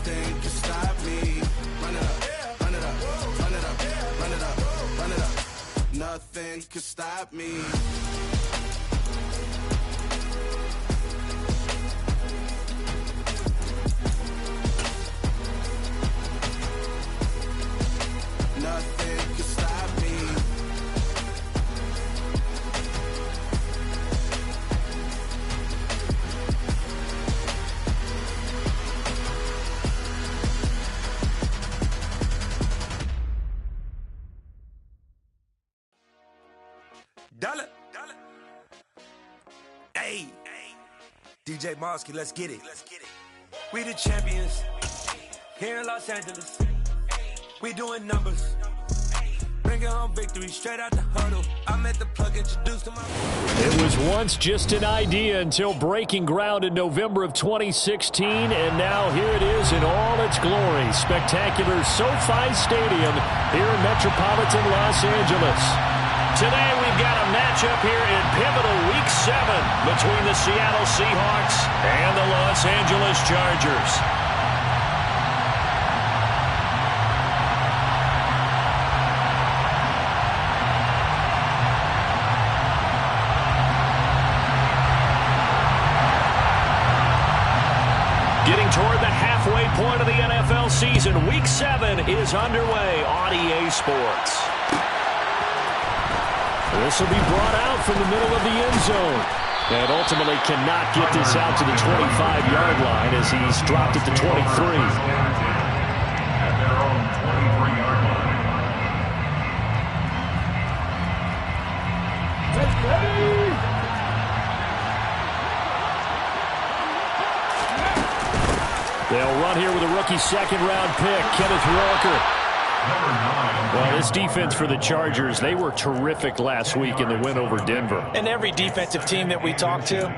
Nothing can stop me. Run it up, run it up, run it up, run it up, run it up. Nothing can stop me. Nothing can stop me. Dollar. Hey. DJ Mosky, let's get it. We the champions here in Los Angeles. We doing numbers. Bringing home victory straight out the huddle. I met the plug introduced to my... It was once just an idea until breaking ground in November of 2016, and now here it is in all its glory. Spectacular SoFi Stadium here in metropolitan Los Angeles. Today we've got a matchup here in pivotal Week 7 between the Seattle Seahawks and the Los Angeles Chargers. Getting toward the halfway point of the NFL season, Week 7 is underway on EA Sports. This will be brought out from the middle of the end zone. And ultimately cannot get this out to the 25-yard line as he's dropped at the 23. At their own 23-yard line. Let's go! They'll run here with a rookie second-round pick, Kenneth Walker. Well, this defense for the Chargers, they were terrific last week in the win over Denver. And every defensive team that we talk to,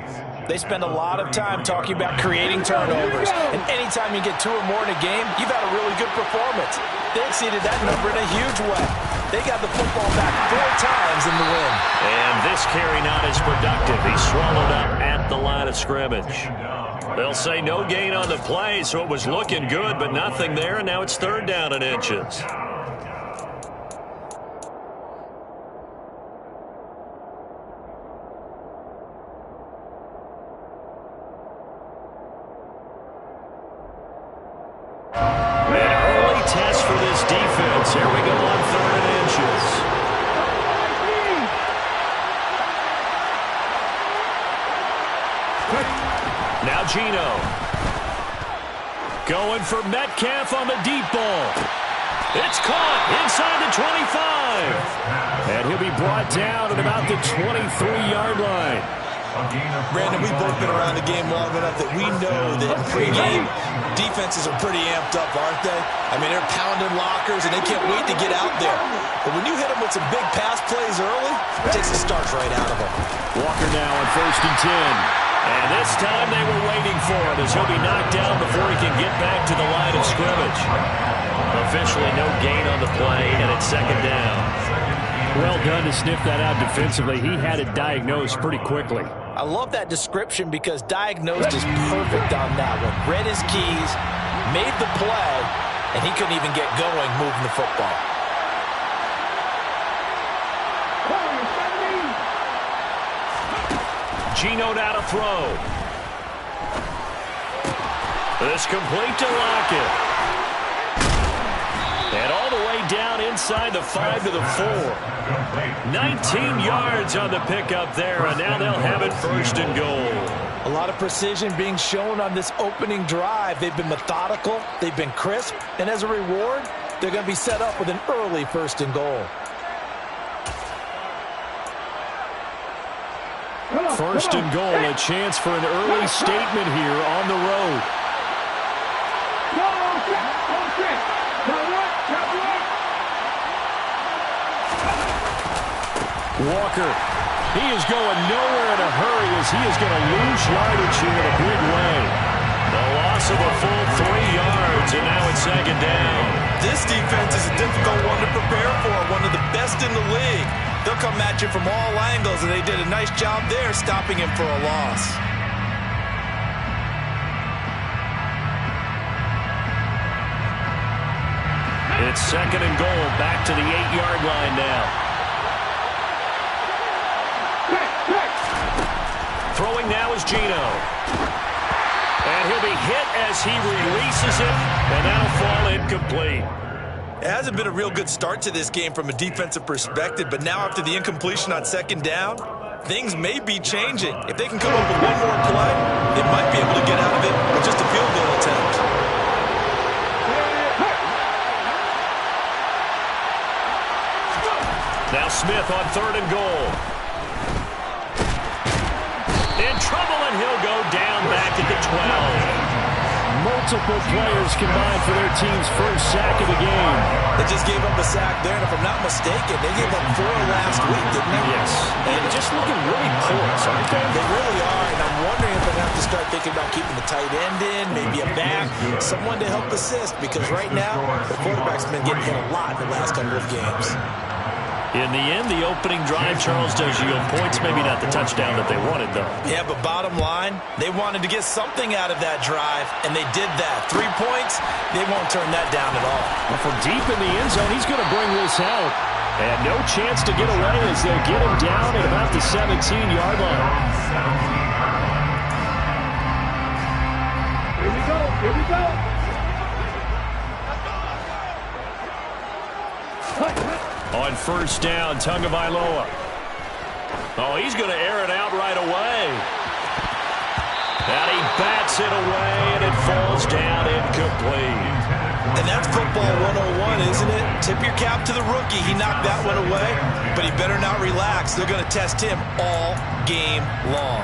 they spend a lot of time talking about creating turnovers. And anytime you get 2 or more in a game, you've had a really good performance. They exceeded that number in a huge way. They got the football back 4 times in the win. And this carry not as productive. He swallowed up at the line of scrimmage. They'll say no gain on the play, so it was looking good, but nothing there, and now it's 3rd down and inches. An early test for this defense. Here we go on 3rd and inches. Now Geno. Going for Metcalf on the deep ball. It's caught inside the 25. And he'll be brought down at about the 23-yard line. Brandon, we've both been around the game long enough that we know that in pregame, defenses are pretty amped up, aren't they? I mean, they're pounding lockers, and they can't wait to get out there. But when you hit them with some big pass plays early, it takes the starch right out of them. Walker now on 1st and 10. And this time they were waiting for it as he'll be knocked down before he can get back to the line of scrimmage. Officially no gain on the play, and it's 2nd down. Well done to sniff that out defensively. He had it diagnosed pretty quickly. I love that description because diagnosed is perfect on that one. Read his keys, made the play, and he couldn't even get going moving the football. Geno now to throw. This complete to Lockett. And all the way down inside the 5 to the 4. 19 yards on the pickup there, and now they'll have it 1st and goal. A lot of precision being shown on this opening drive. They've been methodical, they've been crisp, and as a reward, they're going to be set up with an early 1st and goal. 1st and goal, a chance for an early statement here on the road. Walker, he is going nowhere in a hurry as he is going to lose yardage here in a big way. The loss of a full 3 yards, and now it's 2nd down. This defense is a difficult one to prepare for, one of the best in the league. They'll come at you from all angles, and they did a nice job there stopping him for a loss. It's second and goal, back to the 8-yard line now. Throwing now is Geno. And he'll be hit as he releases it, and that'll fall incomplete. It hasn't been a real good start to this game from a defensive perspective, but now after the incompletion on second down, things may be changing. If they can come up with one more play, they might be able to get out of it with just a field goal attempt. Now Smith on third and goal. In trouble, and he'll go down back at the 12. Multiple players combined for their team's first sack of the game. They just gave up a sack there, and if I'm not mistaken, they gave up 4 last week, didn't they? Yes. And just looking really porous, aren't they? They really are, and I'm wondering if they have to start thinking about keeping the tight end in, maybe a back, someone to help assist, because right now, the quarterback's been getting hit a lot in the last couple of games. In the end, the opening drive, Charles, does yield points. Maybe not the touchdown that they wanted, though. Yeah, but bottom line, they wanted to get something out of that drive, and they did that. 3 points, they won't turn that down at all. Well, from deep in the end zone, he's going to bring this out. And no chance to get away as they'll get him down at about the 17-yard line. Here we go. Here we go. On first down, Tagovailoa. Oh, he's going to air it out right away. And he bats it away, and it falls down incomplete. And that's football 101, isn't it? Tip your cap to the rookie. He knocked that one away, but he better not relax. They're going to test him all game long.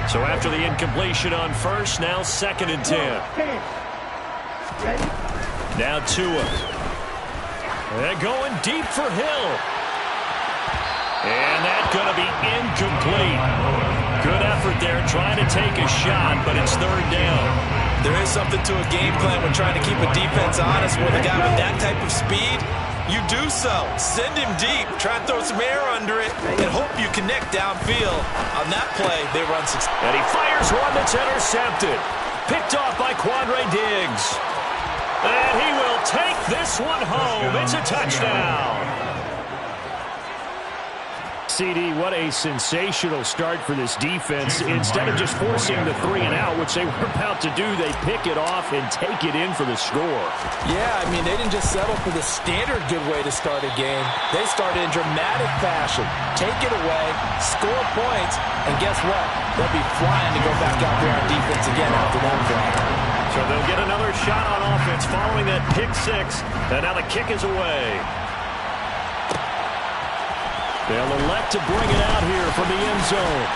So after the incompletion on first, now second and 10. Now Tua. They're going deep for Hill. And that's going to be incomplete. Good effort there trying to take a shot, but it's third down. There is something to a game plan when trying to keep a defense honest. With a guy with that type of speed, you do so. Send him deep. Try and throw some air under it and hope you connect downfield. On that play, they run success. And he fires one that's intercepted. Picked off by Quandre Diggs. And he will take this one home. It's a touchdown. CD, what a sensational start for this defense. Instead of just forcing the 3 and out, which they were about to do, they pick it off and take it in for the score. Yeah, I mean, they didn't just settle for the standard good way to start a game. They started in dramatic fashion. Take it away, score points, and guess what? They'll be flying to go back out there on defense again after that play. So they'll get another shot on offense following that pick 6. And now the kick is away. They'll elect to bring it out here from the end zone.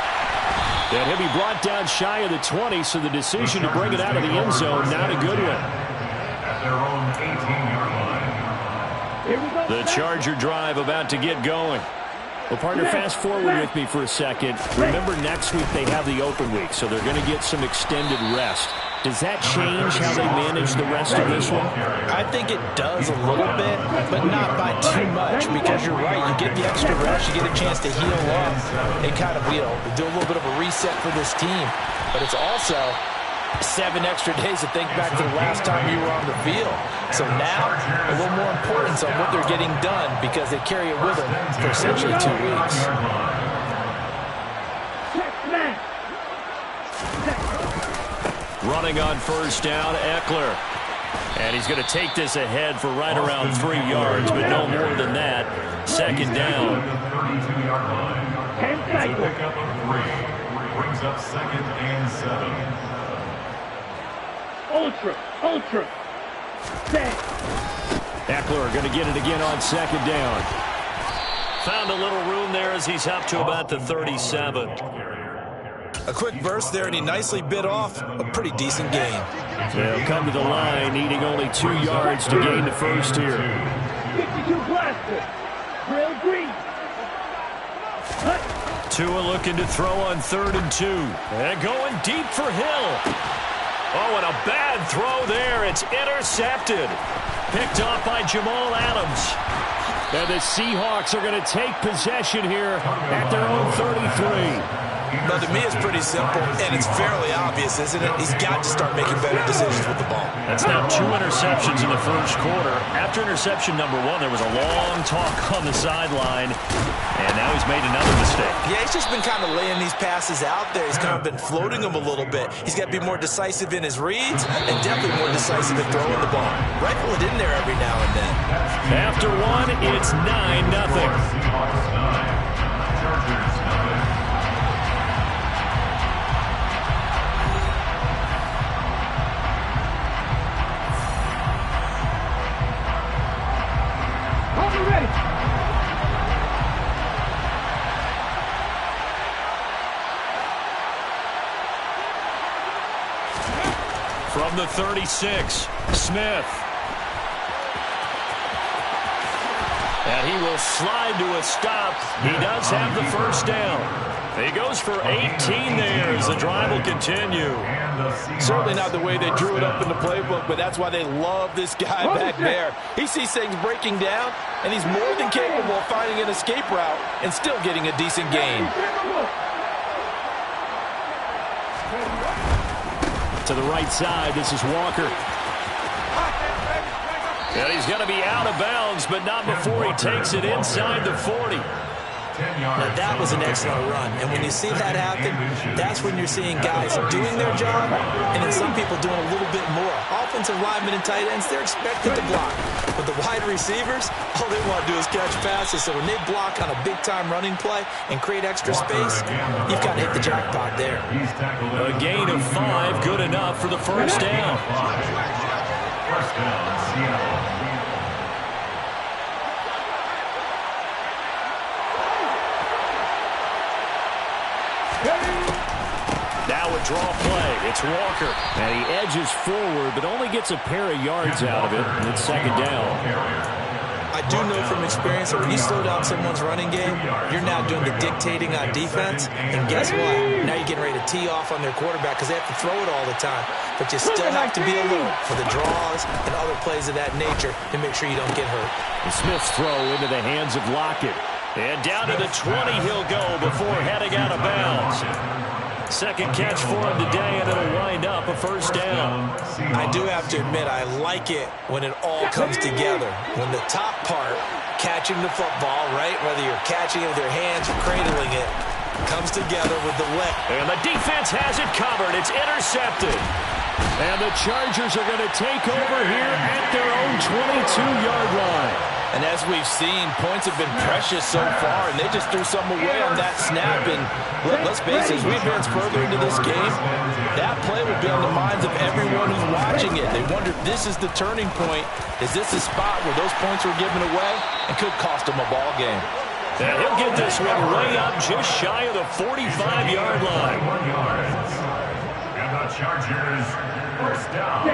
And he'll be brought down shy of the 20, so the decision to bring it out of the end zone, not a good one. At their own 18-yard line. The Charger drive about to get going. Well, partner, fast forward with me for a second. Remember, next week they have the open week, so they're going to get some extended rest. Does that change how they manage the rest of this one? I think it does a little bit, but not by too much, because you're right. You get the extra rest, you get a chance to heal up and kind of, do a little bit of a reset for this team. But it's also 7 extra days to think back to the last time you were on the field. So now, a little more importance on what they're getting done, because they carry it with them for essentially 2 weeks. Running on first down, Eckler. And he's going to take this ahead for right around 3 yards, but no more than that. Second down. 32-yard line. It's a pickup of 3. Brings up second and 7. Ultra. Eckler going to get it again on second down. Found a little room there as he's up to about the 37. A quick burst there, and he nicely bit off a pretty decent gain. They'll come to the line, needing only 2 yards to gain the first here. 52 blaster. Real green. Tua looking to throw on 3rd and 2. And going deep for Hill. Oh, and a bad throw there. It's intercepted. Picked off by Jamal Adams. And the Seahawks are going to take possession here at their own 33. Well, to me, it's pretty simple, and it's fairly obvious, isn't it? He's got to start making better decisions with the ball. That's now 2 interceptions in the first quarter. After interception number 1, there was a long talk on the sideline, and now he's made another mistake. Yeah, he's just been kind of laying these passes out there. He's kind of been floating them a little bit. He's got to be more decisive in his reads and definitely more decisive in throwing the ball. Rifle it in there every now and then. After 1, it's 9-0. From the 36, Smith. And he will slide to a stop. He does have the first down. He goes for 18 there as the drive will continue. Certainly not the way they drew it up in the playbook, but that's why they love this guy back there. He sees things breaking down, and he's more than capable of finding an escape route and still getting a decent gain. To the right side, this is Walker. And he's going to be out of bounds, but not before he takes it inside the 40. Now, that was an excellent run, and when you see that happen, that's when you're seeing guys doing their job, and then some people doing a little bit more. Offensive linemen and tight ends, they're expected to block. But the wide receivers, all they want to do is catch passes, so when they block on a big-time running play and create extra space, you've got to hit the jackpot there. A gain of 5, good enough for the first down. First down, Seattle. Now a draw play. It's Walker. And he edges forward, but only gets a pair of yards out of it. And it's second down. I do know from experience that when you slow down someone's running game, you're now doing the dictating on defense. And guess what? Now you're getting ready to tee off on their quarterback because they have to throw it all the time. But you still have to be alert for the draws and other plays of that nature to make sure you don't get hurt. And Smith's throw into the hands of Lockett. And down to the 20 he'll go before heading out of bounds. Second catch for him today, and it'll wind up a first down. I do have to admit, I like it when it all comes together. When the top part, catching the football, right, whether you're catching it with your hands or cradling it, comes together with the leg. And the defense has it covered. It's intercepted. And the Chargers are going to take over here at their own 22-yard line. And as we've seen, points have been precious so far, and they just threw some away on that snap. And let's face it, as we advance further into this game, that play would be on the minds of everyone who's watching it. They wonder if this is the turning point. Is this a spot where those points were given away and could cost them a ball game? And he'll get this one way up just shy of the 45-yard line. And the Chargers, first down.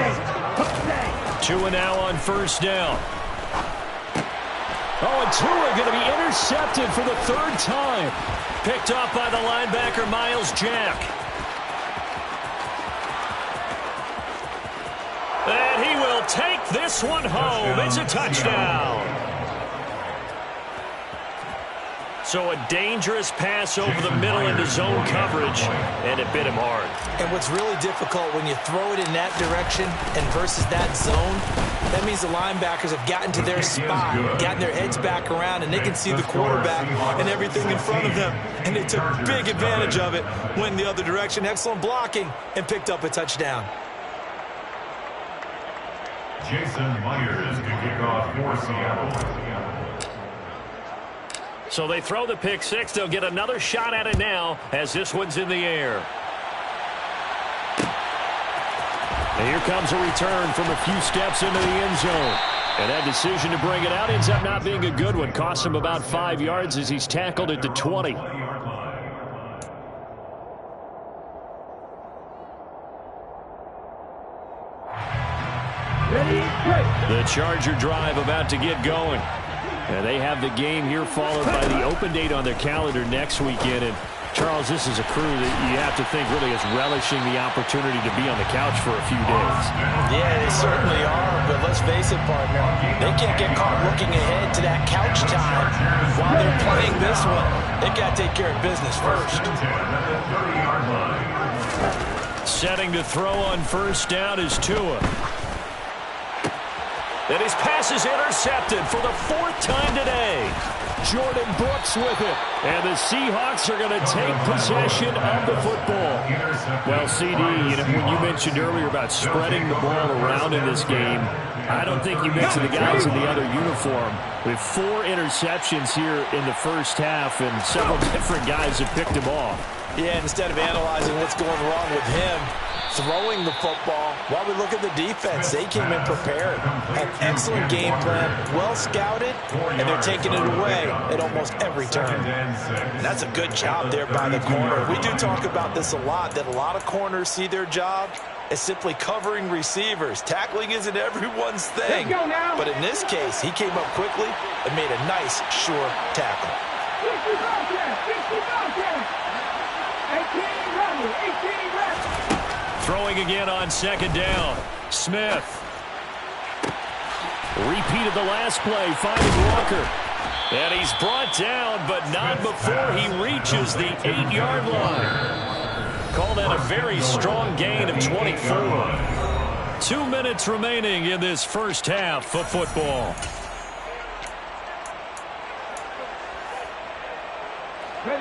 2 now on first down. Oh, and 2 are going to be intercepted for the 3rd time. Picked off by the linebacker, Miles Jack. And he will take this one home. It's a touchdown. So a dangerous pass over the middle into zone coverage, and it bit him hard. And what's really difficult when you throw it in that direction and versus that zone, that means the linebackers have gotten to their spot, gotten their heads back around, and they can see the quarterback and everything in front of them. And they took big advantage of it, went the other direction, excellent blocking, and picked up a touchdown. Jason Myers to kick off for Seattle. So they throw the pick six. They'll get another shot at it now as this one's in the air. And here comes a return from a few steps into the end zone. And that decision to bring it out ends up not being a good one. Cost him about 5 yards as he's tackled at the 20. The Charger drive about to get going. And they have the game here followed by the open date on their calendar next weekend. And Charles, this is a crew that you have to think really is relishing the opportunity to be on the couch for a few days. Yeah, they certainly are, but let's face it, partner. They can't get caught looking ahead to that couch time while they're playing this one. They got to take care of business first. Setting to throw on first down is Tua. And his pass is intercepted for the 4th time today. Jordan Brooks with it. And the Seahawks are going to take possession of the football. Well, CD, when you mentioned earlier about spreading the ball around in this game, I don't think you mentioned the guys in the other uniform. With 4 interceptions here in the first half, and several different guys have picked him off. Yeah, instead of analyzing what's going wrong with him, throwing the football, while we look at the defense, they came in prepared. An excellent game plan, well scouted, and they're taking it away at almost every turn. That's a good job there by the corner. We do talk about this a lot, that a lot of corners see their job as simply covering receivers. Tackling isn't everyone's thing. But in this case, he came up quickly and made a nice, sure tackle. 18 Throwing again on second down. Smith. Repeated the last play, finding Walker. And he's brought down, but not before he reaches the 8-yard line. Call that a very strong gain of 24. 2 minutes remaining in this first half of football.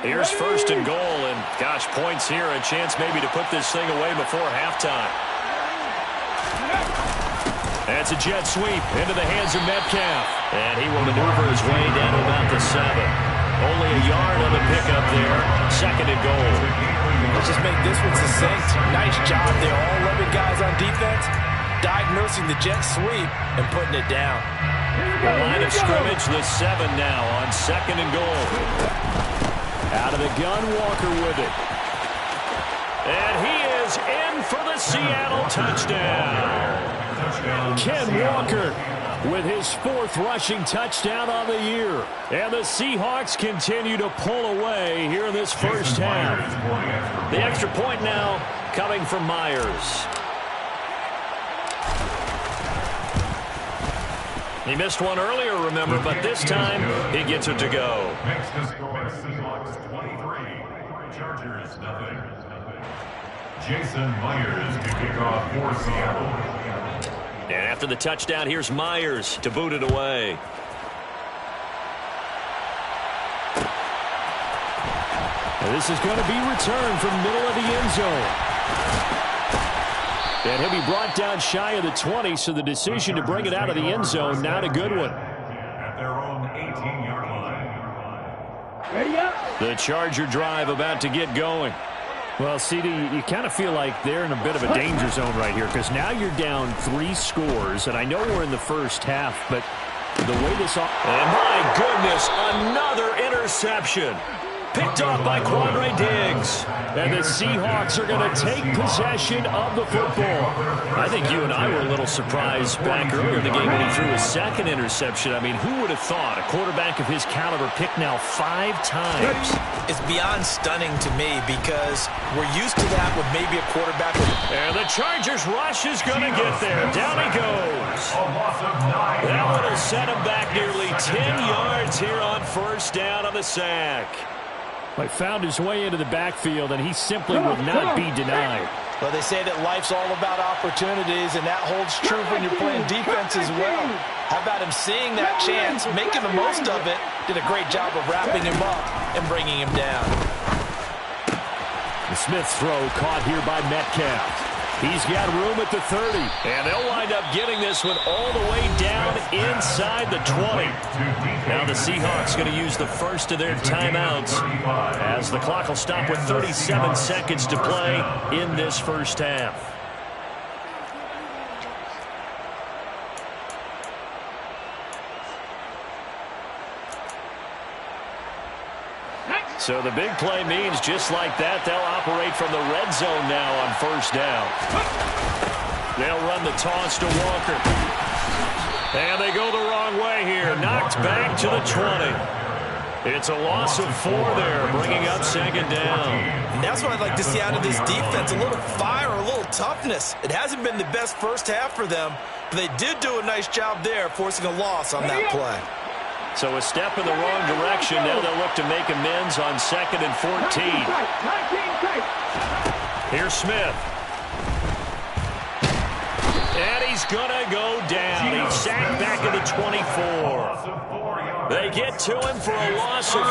Here's first and goal, and gosh, points here, a chance maybe to put this thing away before halftime. That's a jet sweep into the hands of Metcalf, and he will maneuver his way down to about the 7. Only a yard on the pickup there, second and goal. Let's just make this one succinct. Nice job there, all 11 guys on defense, diagnosing the jet sweep and putting it down. The line of scrimmage, the 7 now on second and goal. Out of the gun, Walker with it. And he is in for the Seattle touchdown. Ken Walker with his 4th rushing touchdown on the year. And the Seahawks continue to pull away here in this first half. The extra point now coming from Myers. He missed one earlier, remember, but this time he gets it to go. Makes the score Seahawks 23, Chargers nothing. Jason Myers to kick off for Seattle. And after the touchdown, here's Myers to boot it away. And this is going to be returned from the middle of the end zone. And he'll be brought down shy of the 20, so the decision to bring it out of the end zone, not a good one. At their own 18-yard line. Ready up. The Charger drive about to get going. Well, CD, you kind of feel like they're in a bit of a danger zone right here, because now you're down 3 scores, and I know we're in the first half, but the way this all... And my goodness, another interception. Picked off by Quandre Diggs. And the Seahawks are going to take possession of the football. I think you and I were a little surprised back earlier in the game when he threw his 2nd interception. I mean, who would have thought a quarterback of his caliber picked now 5 times? It's beyond stunning to me because we're used to that with maybe a quarterback. And the Chargers rush is going to get there. Down he goes. That one will set him back nearly 10 yards here on first down on the sack. He found his way into the backfield, and he simply would not be denied. Well, they say that life's all about opportunities, and that holds true when you're playing defense as well. How about him seeing that chance, making the most of it, did a great job of wrapping him up and bringing him down. The Smith throw caught here by Metcalf. He's got room at the 30, and they'll wind up getting this one all the way down inside the 20. Now the Seahawks going to use the first of their timeouts as the clock will stop with 37 seconds to play in this first half. So the big play means just like that, they'll operate from the red zone now on first down. They'll run the toss to Walker. And they go the wrong way here. Knocked back to the 20. It's a loss of 4 there, bringing up second down. And that's what I'd like to see out of this defense, a little fire, a little toughness. It hasn't been the best first half for them, but they did do a nice job there, forcing a loss on that play. So a step in the wrong direction. Now they'll look to make amends on 2nd and 14. Here's Smith. And he's going to go down. He's sacked back at the 24. They get to him for a loss of 4,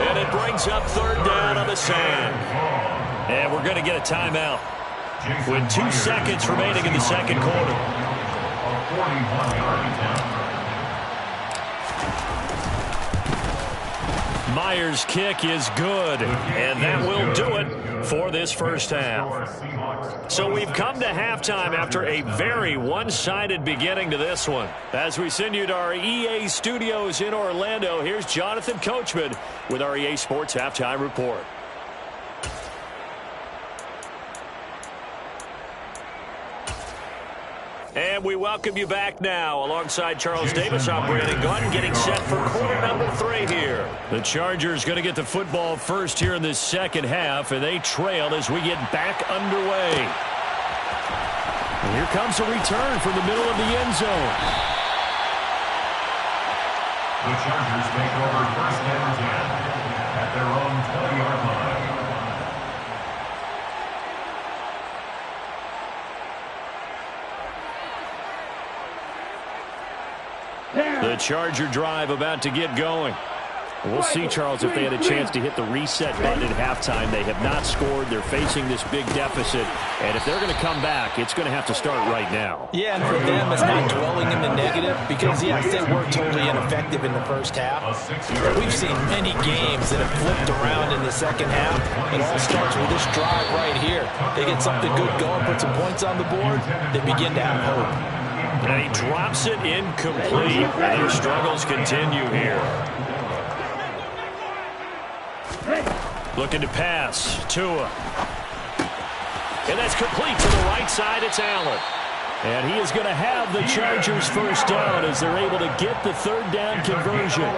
and it brings up 3rd down on the sand. And we're going to get a timeout with 2 seconds remaining in the second quarter. Myers' kick is good, and that will do it for this first half. So we've come to halftime after a very one-sided beginning to this one. As we send you to our EA studios in Orlando, here's Jonathan Coachman with our EA Sports Halftime Report. And we welcome you back now. Alongside Charles Davis, I'm Brandon Gunn, getting set for quarter number 3 here. The Chargers going to get the football first here in this second half, and they trail as we get back underway. And here comes a return from the middle of the end zone. The Chargers take over 1st and 10 at their own 20-yard line. The Charger drive about to get going. We'll see, Charles, if they had a chance to hit the reset button at halftime. They have not scored. They're facing this big deficit. And if they're going to come back, it's going to have to start right now. Yeah, and for them, it's not dwelling in the negative because, yes, they were totally ineffective in the first half. But we've seen many games that have flipped around in the second half. It all starts with this drive right here. They get something good going, put some points on the board, they begin to have hope. And he drops it incomplete. And their struggles continue here. Looking to pass. Tua. And that's complete to the right side. It's Allen. And he is going to have the Chargers first down as they're able to get the 3rd down conversion.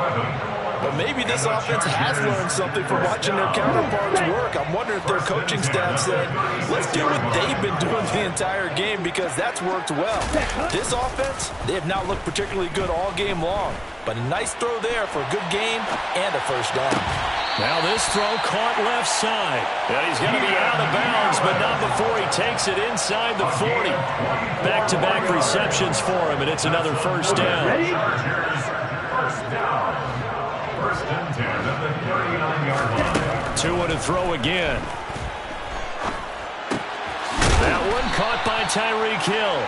But maybe this offense has learned something from watching their counterparts work. I'm wondering if their coaching staff said, let's do what they've been doing the entire game because that's worked well. This offense, they have not looked particularly good all game long. But a nice throw there for a good game and a first down. Now this throw caught left side. And he's going to be out of bounds, but not before he takes it inside the 40. Back-to-back receptions for him, and it's another first down. First down. 1st and 10 at the 39-yard line. Tua to throw again. That one caught by Tyreek Hill.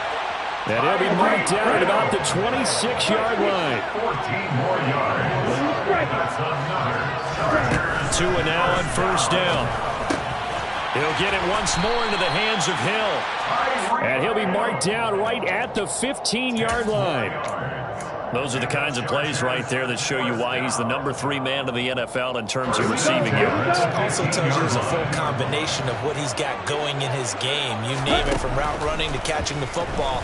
And he'll be marked down at about the 26-yard line. 14 more yards. That's another. Tua now on first down. He'll get it once more into the hands of Hill. And he'll be marked down right at the 15-yard line. Those are the kinds of plays right there that show you why he's the number 3 man in the NFL in terms of receiving yards. Also tells you there's a full combination of what he's got going in his game. You name it, from route running to catching the football.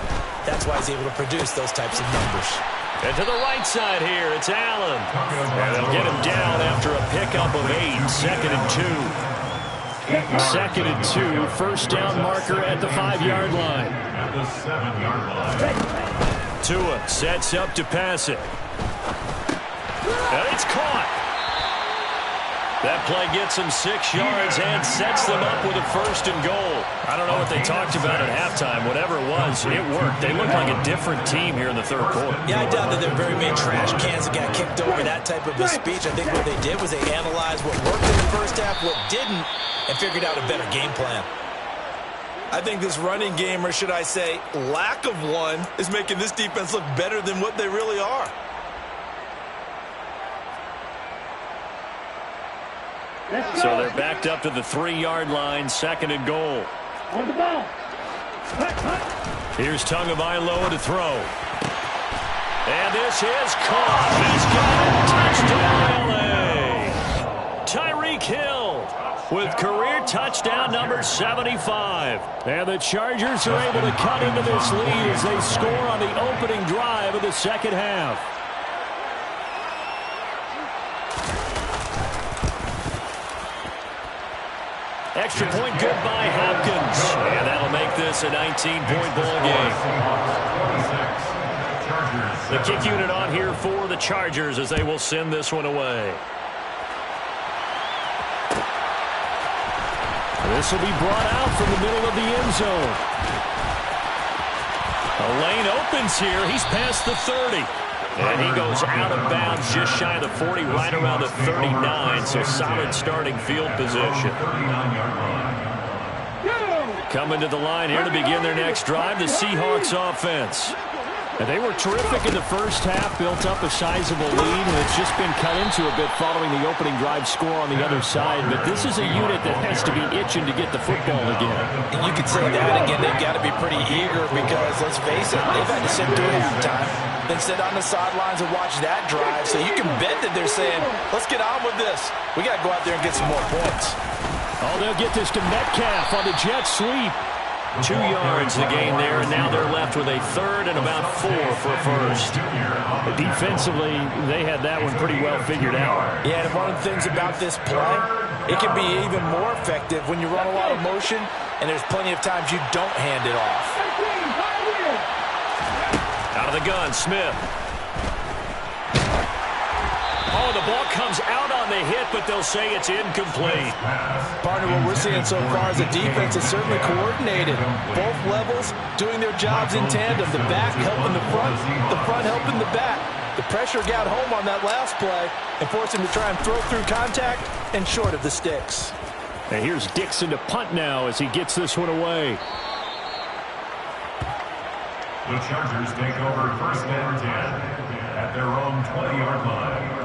That's why he's able to produce those types of numbers. And to the right side here, it's Allen. And they'll get him down after a pickup of 8, 2nd and 2. 2nd and 2, first down marker at the 5-yard line. At the 7-yard line. Tua sets up to pass it. And it's caught. That play gets him 6 yards and sets them up with a 1st and goal. I don't know what they talked about at halftime. Whatever it was, it worked. They looked like a different team here in the 3rd quarter. Yeah, I doubt that they're very many trash cans that got kicked over, that type of a speech. I think what they did was they analyzed what worked in the first half, what didn't, and figured out a better game plan. I think this running game, or should I say lack of one, is making this defense look better than what they really are. So they're backed up to the 3-yard line, 2nd and goal. On the ball. Here's Tagovailoa to throw. And this is caught. He's got it. Touchdown, LA. Tyreek Hill with career touchdown number 75. And the Chargers are able to cut into this lead as they score on the opening drive of the second half. Extra point good by Hopkins. And that'll make this a 19-point ball game. The kick unit on here for the Chargers as they will send this one away. This will be brought out from the middle of the end zone. A lane opens here. He's past the 30. And he goes out of bounds just shy of the 40, right around the 39. So solid starting field position. Coming to the line here to begin their next drive, the Seahawks offense. And they were terrific in the first half, built up a sizable lead, and it's just been cut into a bit following the opening drive score on the other side. But this is a unit that has to be itching to get the football again. And you could say that again. They've got to be pretty eager because, let's face it, they've had to sit through halftime, then sit on the sidelines and watch that drive. So you can bet that they're saying, let's get on with this. We got to go out there and get some more points. Oh, they'll get this to Metcalf on the jet sweep. 2 yards the gain there, and now they're left with a third and about 4 for a first. Defensively, they had that one pretty well figured out. Yeah, and one of the things about this play, it can be even more effective when you run a lot of motion, and there's plenty of times you don't hand it off. Out of the gun, Smith. Oh, the ball comes out on the hit, but they'll say it's incomplete. Partner, what we're seeing so far is the defense is certainly coordinated. Both levels doing their jobs in tandem. The back helping the front helping the back. The pressure got home on that last play and forced him to try and throw through contact and short of the sticks. And here's Dixon to punt now as he gets this one away. The Chargers take over first and 10 at their own 20-yard line.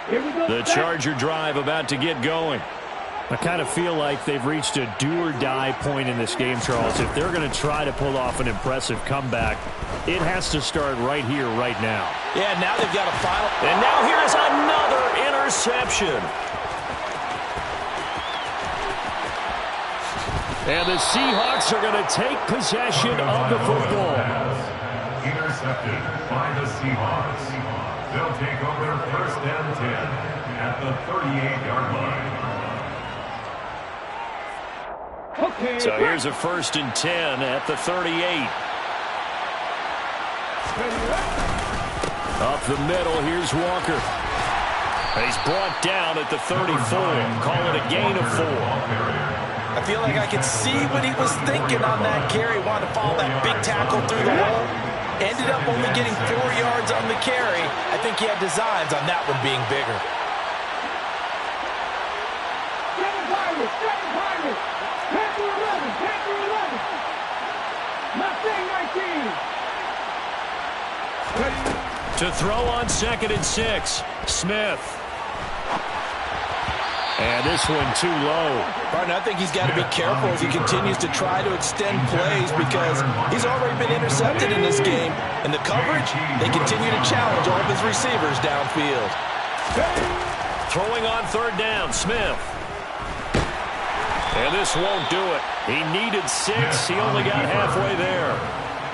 The Charger drive about to get going. I kind of feel like they've reached a do-or-die point in this game, Charles. If they're going to try to pull off an impressive comeback, it has to start right here, right now. Yeah, now they've got a final. And now here's another interception. And the Seahawks are going to take possession of the football. Intercepted by the Seahawks. They'll take over first and 10 at the 38-yard line. Okay. So here's a first and 10 at the 38. Up the middle, here's Walker. He's brought down at the 34. Call it a gain of 4. I feel like I could see what he was thinking on that carry. Wanted to follow that big tackle through the hole. Ended up only getting 4 yards on the carry. I think he had designs on that one being bigger. To throw on 2nd and 6. Smith. And this one too low. Partner, I think he's got to be careful as he continues to try to extend plays because he's already been intercepted in this game. And the coverage, they continue to challenge all of his receivers downfield. Throwing on 3rd down, Smith. And this won't do it. He needed 6. He only got halfway there.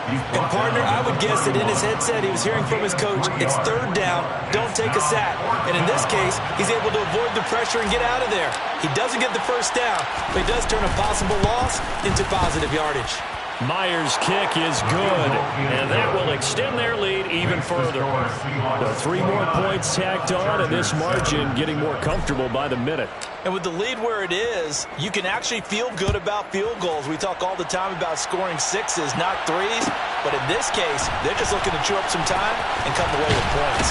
And, partner, I would guess that in his headset he was hearing from his coach, it's 3rd down, don't take a sack. And in this case, he's able to avoid the pressure and get out of there. He doesn't get the 1st down, but he does turn a possible loss into positive yardage. Myers' kick is good, and that will extend their lead even further. So 3 more points tacked on, and this margin getting more comfortable by the minute. And with the lead where it is, you can actually feel good about field goals. We talk all the time about scoring 6s, not 3s. But in this case, they're just looking to chew up some time and come away with points.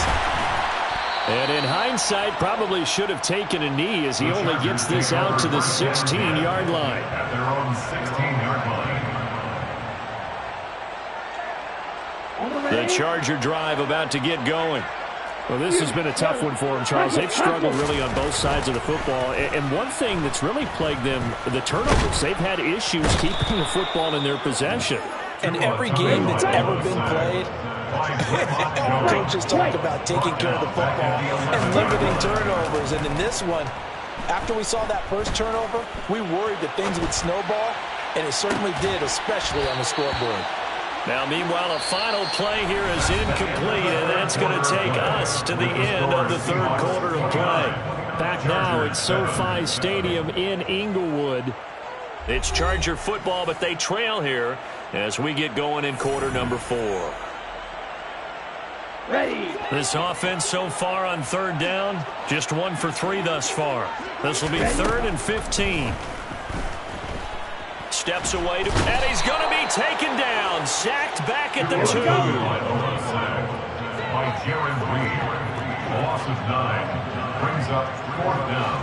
And in hindsight, probably should have taken a knee as he only gets this out to the 16-yard line. At their own 16-yard line. The Charger drive about to get going. Well, this has been a tough one for them, Charles. They've struggled really on both sides of the football. And one thing that's really plagued them, the turnovers. They've had issues keeping the football in their possession. And every game that's ever been played, all coaches talk about taking care of the football and limiting turnovers. And in this one, after we saw that first turnover, we worried that things would snowball, and it certainly did, especially on the scoreboard. Now, meanwhile, a final play here is incomplete, and that's going to take us to the end of the third quarter of play. Back now at SoFi Stadium in Inglewood. It's Charger football, but they trail here as we get going in quarter number 4. Ready. This offense so far on third down, just 1 for 3 thus far. This will be 3rd and 15. Steps away, and he's going to be taken down. Sacked back at the 2. By Jaron Reed. A loss of 9. Brings up 4th down.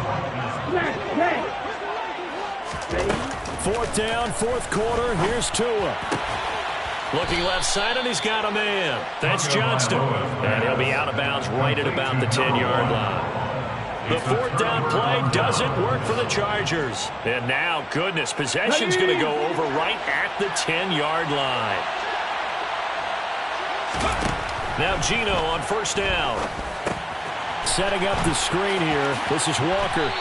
4th down, 4th quarter. Here's Tua. Looking left side, and he's got a man. That's Johnston. And he'll be out of bounds right at about the 10-yard line. The 4th down play doesn't work for the Chargers. And now, goodness, possession's going to go over right at the 10-yard line. Now Gino on 1st down. Setting up the screen here. This is Walker.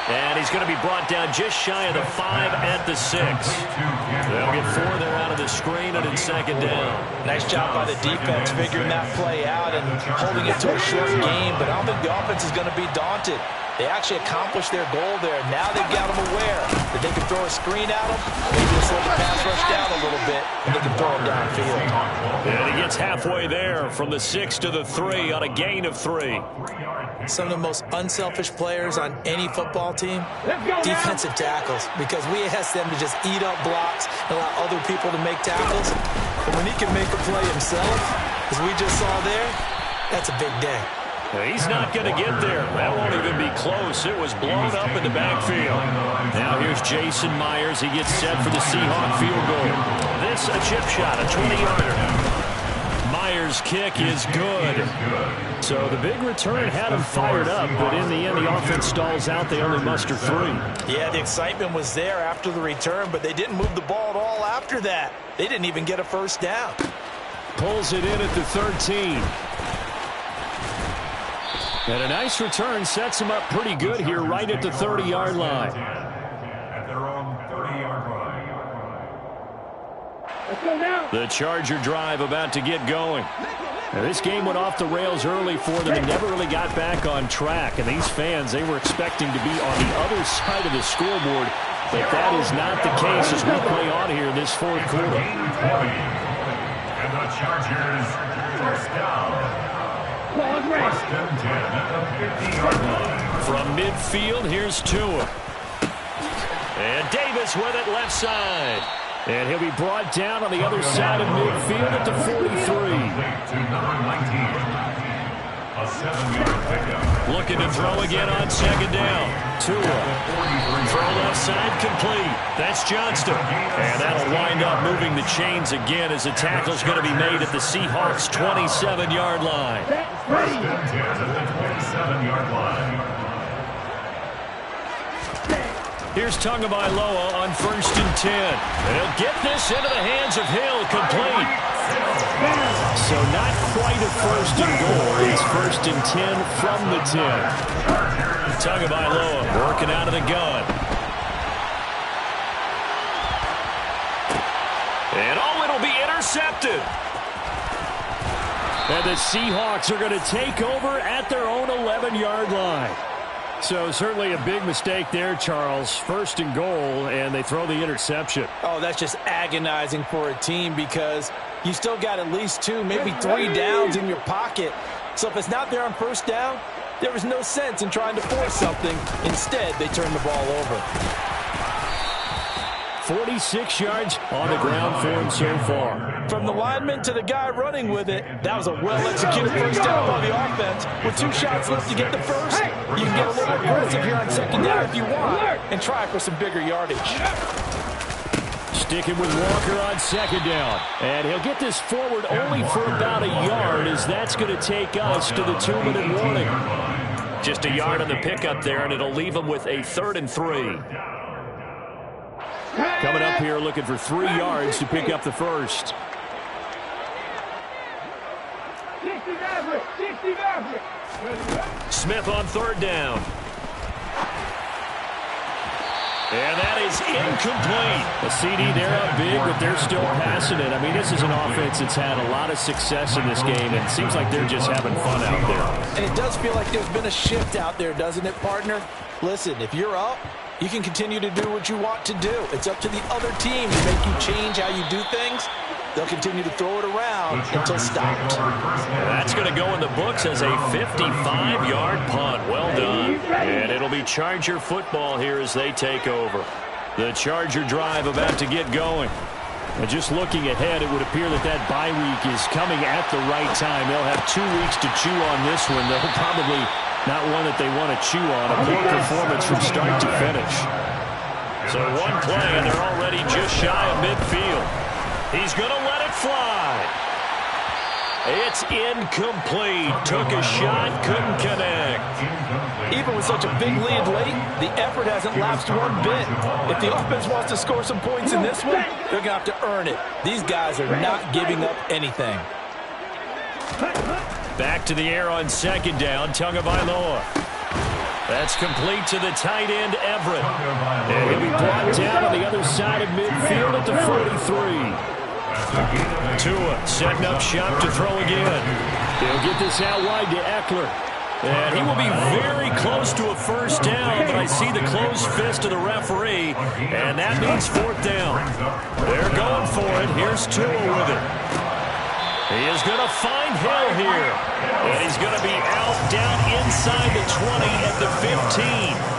And he's going to be brought down just shy of the 5 at the 6. They'll get 4 there out of the screen and in 2nd down. Nice job by the defense figuring that play out and holding it to a short game, but I don't think the offense is going to be daunted. They actually accomplished their goal there. Now they've got them aware that they can throw a screen at them, maybe just slow the pass rush down a little bit, and they can throw it downfield. And he gets halfway there from the 6 to the 3 on a gain of 3. Some of the most unselfish players on any football team, defensive tackles, because we ask them to just eat up blocks and allow other people to make tackles. But when he can make a play himself, as we just saw there, that's a big day. He's not going to get there. That won't even be close. It was blown up in the backfield. Now here's Jason Myers. He gets set for the Seahawk field goal. This a chip shot, a 20-yarder. Myers' kick is good. So the big return had him fired up, but in the end, the offense stalls out. They only muster 3. Yeah, the excitement was there after the return, but they didn't move the ball at all after that. They didn't even get a 1st down. Pulls it in at the 13. And a nice return sets him up pretty good here right at the 30-yard line. At their own 30-yard line. Let's go now. The Charger drive about to get going. Now, this game went off the rails early for them and never really got back on track. And these fans, they were expecting to be on the other side of the scoreboard. But that is not the case as we play on here in this 4th quarter. And the Chargers, 1st down. First and 10 at the 50-yard line. From midfield, here's Tua. And Davis with it left side. And he'll be brought down on the other side of midfield at the 43. To number 19. A 7-yard pickup. Looking to throw again on 2nd down. Tua. Throw left side complete. That's Johnston. And that'll wind up moving the chains again as the tackle's going to be made at the Seahawks' 27-yard line. First and 10 at the 27-yard line. Here's Tagovailoa on 1st and 10. And he'll get this into the hands of Hill, complete. So not quite a 1st and goal. It's 1st and 10 from the 10. Tagovailoa working out of the gun. And it'll be intercepted. And the Seahawks are going to take over at their own 11-yard line. So certainly a big mistake there, Charles. 1st and goal, and they throw the interception. Oh, that's just agonizing for a team because you still got at least 2, maybe 3 downs in your pocket. So if it's not there on 1st down, there was no sense in trying to force something. Instead, they turn the ball over. 46 yards on the ground for him so far. From the lineman to the guy running with it, that was a well-executed 1st down by the offense. With 2 shots left to get the 1st, you can get a little aggressive here on 2nd down if you want and try for some bigger yardage. Sticking with Walker on 2nd down. And he'll get this forward only for about a yard as that's going to take us to the 2-minute warning. Just a yard on the pickup there, and it'll leave them with a 3rd and 3. Coming up here looking for 3 yards to pick up the 1st. 60 Maverick. Smith on 3rd down. And that is incomplete. A CD, they're up big, but they're still passing it. I mean, this is an offense that's had a lot of success in this game, and it seems like they're just having fun out there. And it does feel like there's been a shift out there, doesn't it, partner? Listen, if you're up, you can continue to do what you want to do. It's up to the other team to make you change how you do things. They'll continue to throw it around until stopped. That's going to go in the books as a 55-yard punt. Well done. And it'll be Charger football here as they take over. The Charger drive about to get going. And just looking ahead, it would appear that that bye week is coming at the right time. They'll have 2 weeks to chew on this one. They'll probably not one that they want to chew on. A poor performance from start to finish. So one play, and they're already just shy of midfield. He's going to let it fly. It's incomplete. Took a shot, couldn't connect. Even with such a big lead late, the effort hasn't lapsed one bit. If the offense wants to score some points in this one, they're going to have to earn it. These guys are not giving up anything. Back to the air on second down, Tagovailoa. That's complete to the tight end, Everett. And he'll be brought down on the other side of midfield at the 43. Tua setting up shop to throw again. He'll get this out wide to Eckler. And he will be very close to a first down, but I see the closed fist of the referee, and that means fourth down. They're going for it. Here's Tua with it. He is going to find Hill here. And he's going to be out down inside the 20 at the 15.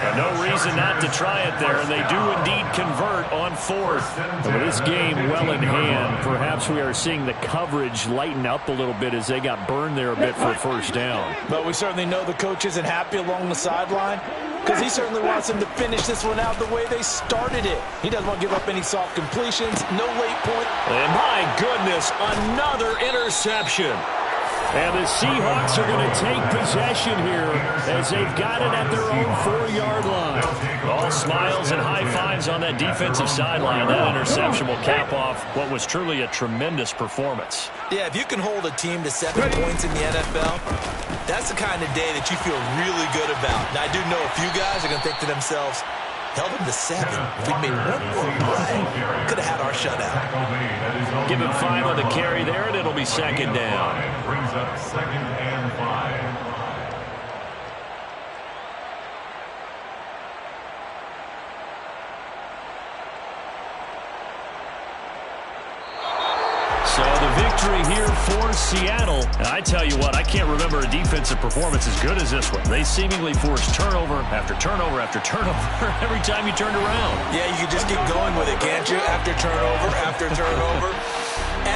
And no reason not to try it there, and they do indeed convert on fourth. And with this game well in hand, perhaps we are seeing the coverage lighten up a little bit as they got burned there a bit for a first down. But we certainly know the coach isn't happy along the sideline because he certainly wants them to finish this one out the way they started it. He doesn't want to give up any soft completions, no late point. And my goodness, another interception. And the Seahawks are going to take possession here as they've got it at their own 4-yard line. All smiles and high fives on that defensive sideline. That interception will cap off what was truly a tremendous performance. Yeah, if you can hold a team to 7 points in the NFL, that's the kind of day that you feel really good about. Now, I do know a few guys are going to think to themselves, held them to 7. If we'd made one more play, could have had our shutout. Give him 5 on the carry there, and it'll be second down. Brings up 2nd and 5. So the victory here for Seattle. And I tell you what, I can't remember a defensive performance as good as this one. They seemingly forced turnover after turnover after turnover every time you turned around. Yeah, you can just keep going with it, can't you? After turnover, after turnover.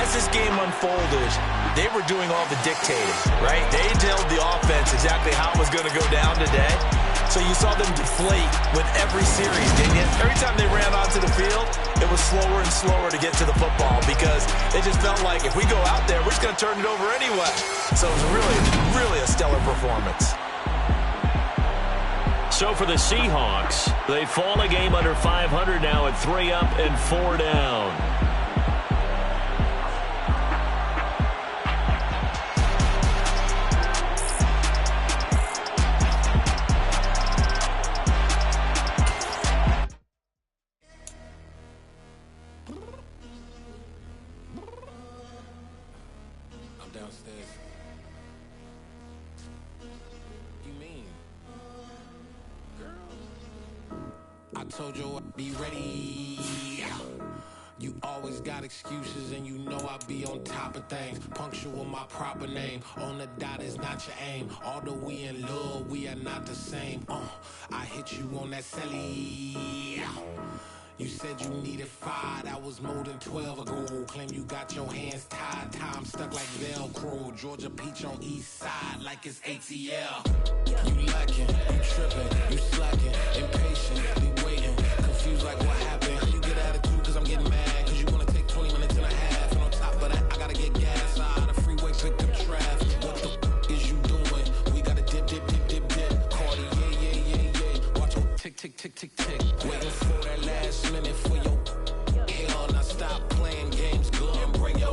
As this game unfolded, they were doing all the dictating, right? They told the offense exactly how it was going to go down today. So you saw them deflate with every series, didn't you? Every time they ran onto the field, it was slower and slower to get to the football because it just felt like if we go out there, we're just going to turn it over anyway. So it was really a stellar performance. So for the Seahawks, they fall a game under 500 now at 3 up and 4 down. Told you I'd be ready. You always got excuses and you know I be on top of things. Punctual my proper name. On the dot is not your aim. Although we in love, we are not the same. I hit you on that celly. You said you needed 5, that was more than 12 ago. Claim you got your hands tied, time stuck like Velcro. Georgia Peach on east side like it's ATL. You lacking, you tripping, you slacking, impatient, be waiting, confused like what happened. You get attitude cause I'm getting mad, cause you wanna take 20 minutes and a half. And on top of that, I gotta get gas out of the freeway, pick up traffic. What the is you doing? We gotta dip. Cardi, yeah. Watch your tick.